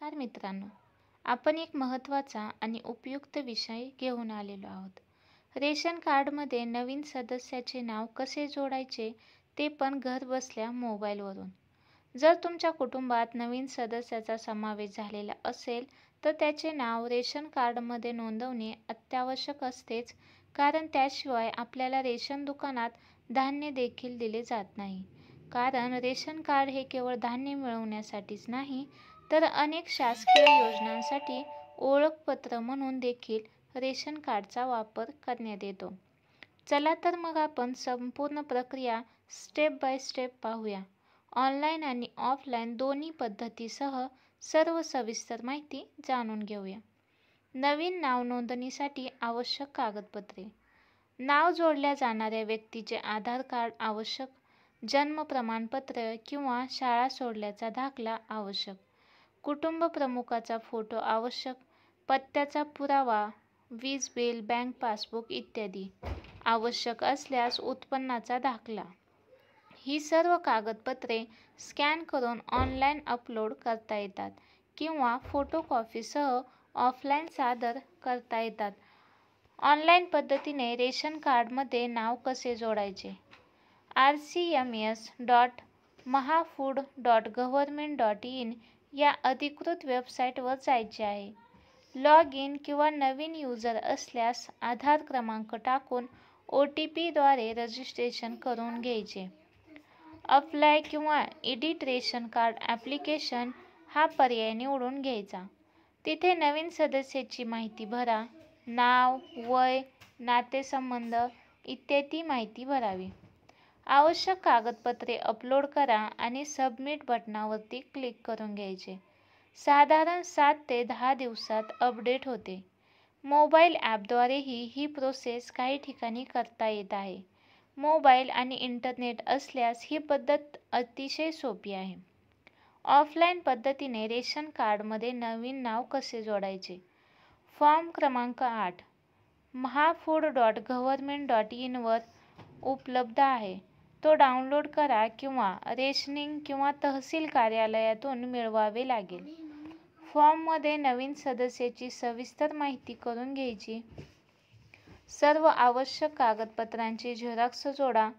नमस्कार मित्रांनो, आपण एक महत्त्वाचा आणि उपयुक्त विषय घेऊन आलेलो आहोत. रेशन कार्डमध्ये नवीन सदस्याचे नाव कसे जोडायचे ते पण घरबसल्या मोबाईलवरून. जर तुमच्या कुटुंबात नवीन सदस्याचा समावेश झालेला असेल तर त्याचे नाव रेशन कार्डमध्ये नोंदवणे अत्यावश्यक असतेच, कारण त्याशिवाय आपल्याला रेशन दुकानात धान्य देखील दिले जात नाही. कारण रेशन कार्ड हे केवळ धान्य मिळवण्यासाठीच नाही, तर अनेक शासकीय योजनांसाठी ओळखपत्र म्हणून देखील रेशन कार्डचा वापर करण्यात येतो. चला तर मग आपण संपूर्ण प्रक्रिया स्टेप बाय स्टेप पाहूया. ऑनलाईन आणि ऑफलाईन दोन्ही पद्धतीसह सर्व सविस्तर माहिती जाणून घेऊया. नवीन नाव नोंदणीसाठी आवश्यक कागदपत्रे. नाव जोडल्या जाणाऱ्या व्यक्तीचे आधार कार्ड आवश्यक, जन्म प्रमाणपत्र किंवा शाळा सोडल्याचा दाखला आवश्यक, कुटुंब प्रमुखाचा फोटो आवश्यक, पत्त्याचा पुरावा, वीज बिल, बँक पासबुक इत्यादी. आवश्यक असल्यास उत्पन्नाचा दाखला. ही सर्व कागदपत्रे स्कॅन करून ऑनलाईन अपलोड करता येतात किंवा फोटोकॉपीसह ऑफलाईन सादर करता येतात. ऑनलाईन पद्धतीने रेशन कार्डमध्ये नाव कसे जोडायचे? rcms.mahafood.government.in या अधिकृत वेबसाईटवर जायचे आहे. लॉग इन किंवा नवीन युजर असल्यास आधार क्रमांक टाकून OTP द्वारे रजिस्ट्रेशन करून घ्यायचे. अप्लाय किंवा एडिट रेशन कार्ड ॲप्लिकेशन हा पर्याय निवडून घ्यायचा. तिथे नवीन सदस्याची माहिती भरा. नाव, वय, नातेसंबंध इत्यादी माहिती भरावी. आवश्यक कागदपत्रे अपलोड करा आणि सबमिट बटणावरती क्लिक करून घ्यायचे. साधारण 7 ते 10 दिवसात अपडेट होते. मोबाईल ॲपद्वारेही ही प्रोसेस काही ठिकाणी करता येत आहे. मोबाईल आणि इंटरनेट असल्यास ही पद्धत अतिशय सोपी आहे. ऑफलाईन पद्धतीने रेशन कार्डमध्ये नवीन नाव कसे जोडायचे? फॉर्म क्रमांक 8 mahafood.government.in वर उपलब्ध आहे. तो डाउनलोड करा किंवा रेशनिंग किंवा तहसील कार्यालयातून मिळवावे लागेल. फॉर्ममध्ये नवीन सदस्याची सविस्तर माहिती करून घ्यायची. सर्व आवश्यक कागदपत्रांची झेरॉक्स जोडा.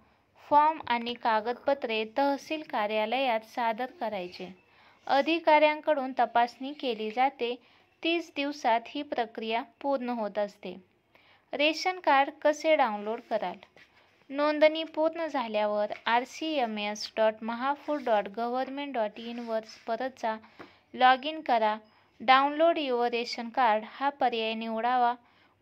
फॉर्म आणि कागदपत्रे तहसील कार्यालयात सादर करायचे. अधिकाऱ्यांकडून तपासणी केली जाते. 30 दिवसात ही प्रक्रिया पूर्ण होत असते. रेशन कार्ड कसे डाउनलोड कराल? नोंदणी पूर्ण झाल्यावर rcms.mahafood.government.in वर परत जा. लॉग इन करा. डाउनलोड युअर रेशन कार्ड हा पर्याय निवडावा.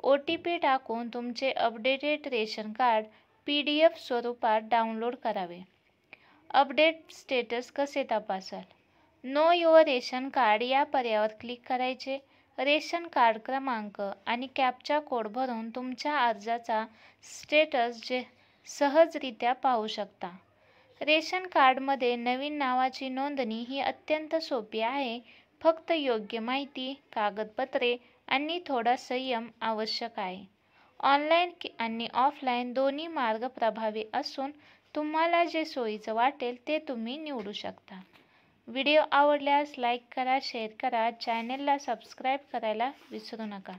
OTP टाकून तुमचे अपडेटेड रेशन कार्ड PDF स्वरूपात डाउनलोड करावे. अपडेट स्टेटस कसे तपासाल? नो युअर रेशन कार्ड या पर्यायावर क्लिक करायचे. रेशन कार्ड क्रमांक आणि कॅप्चा कोड भरून तुमच्या अर्जाचा स्टेटस सहजरित्या पाहू शकता. रेशन कार्डमध्ये नवीन नावाची नोंदणी ही अत्यंत सोपी आहे. फक्त योग्य माहिती, कागदपत्रे आणि थोडा संयम आवश्यक आहे. ऑनलाईन आणि ऑफलाईन दोन्ही मार्ग प्रभावी असून तुम्हाला जे सोयीचं वाटेल ते तुम्ही निवडू शकता. व्हिडिओ आवडल्यास लाईक करा, शेअर करा, चॅनेलला सबस्क्राईब करायला विसरू नका.